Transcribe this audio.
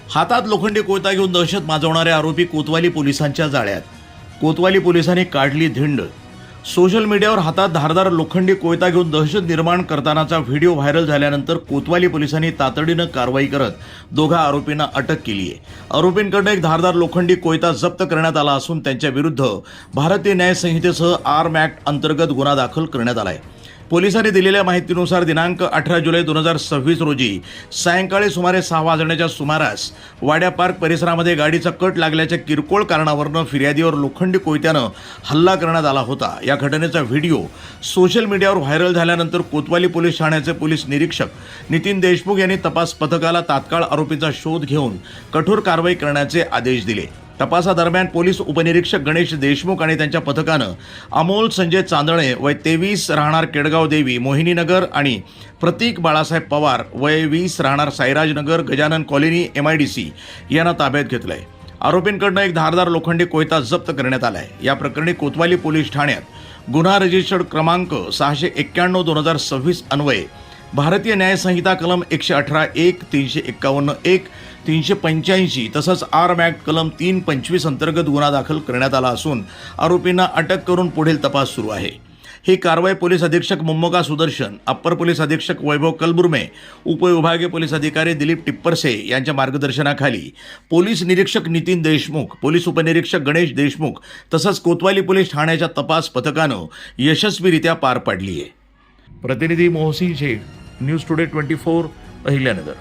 हातात लोखंडी कोयता घेऊन दहशत माजवणारे आरोपी कोतवाली पोलिसांच्या जाळ्यात. कोतवाली पोलिसांनी काढली धिंड. सोशल मीडियावर हातात धारदार लोखंडी कोयता घेऊन दहशत निर्माण करतानाचा व्हिडिओ व्हायरल झाल्यानंतर कोतवाली पोलिसांनी तातडीनं कारवाई करत दोघा आरोपींना अटक केली आहे. आरोपींकडून एक धारदार लोखंडी कोयता जप्त करण्यात आला असून त्यांच्या विरुद्ध भारतीय न्याय संहितेसह आर्म ॲक्ट अंतर्गत गुन्हा दाखल करण्यात आला आहे. पोलिसांनी दिलेल्या माहितीनुसार दिनांक 18 जुलै 2026 रोजी सायंकाळी सुमारे 6 वाजण्याच्या सुमारास वाड्या पार्क परिसरामध्ये गाडीचा कट लागल्याच्या किरकोळ कारणावरून फिर्यादीवर लोखंडी कोयत्यानं हल्ला करण्यात आला होता. या घटनेचा व्हिडिओ सोशल मीडियावर व्हायरल झाल्यानंतर कोतवाली पोलीस ठाण्याचे पोलीस निरीक्षक नितीन देशमुख यांनी तपास पथकाला तात्काळ आरोपीचा शोध घेऊन कठोर कारवाई करण्याचे आदेश दिले. तपासादरम्यान पोलीस उपनिरीक्षक गणेश देशमुख आणि त्यांच्या पथकानं अमोल संजय चांदणे वय 23 राहणार केडगाव देवी मोहिनीनगर आणि प्रतीक बाळासाहेब पवार वय 20 राहणार साईराजनगर गजानन कॉलनी MIDC यांना ताब्यात घेतलंय. आरोपींकडून एक धारदार लोखंडी कोयता जप्त करण्यात आलाय. या प्रकरणी कोतवाली पोलीस ठाण्यात गुन्हा रजिस्टर्ड क्रमांक 691/2026 अन्वये भारतीय न्याय संहिता कलम 118(1), 351(1), 385 तसंच आर्म ॲक्ट कलम 325 अंतर्गत गुन्हा दाखल करण्यात आला असून आरोपींना अटक करून पुढील तपास सुरू आहे. ही कारवाई पोलीस अधीक्षक मुम्मका सुदर्शन, अप्पर पोलीस अधीक्षक वैभव कलबुर्मे, उपविभागीय पोलीस अधिकारी दिलीप टिप्परसे यांच्या मार्गदर्शनाखाली पोलीस निरीक्षक नितीन देशमुख, पोलीस उपनिरीक्षक गणेश देशमुख तसंच कोतवाली पोलीस ठाण्याच्या तपास पथकानं यशस्वीरित्या पार पाडली आहे. प्रतिनिधी मोहसिन शेख, न्यूज टुडे 24, अहिल्यानगर.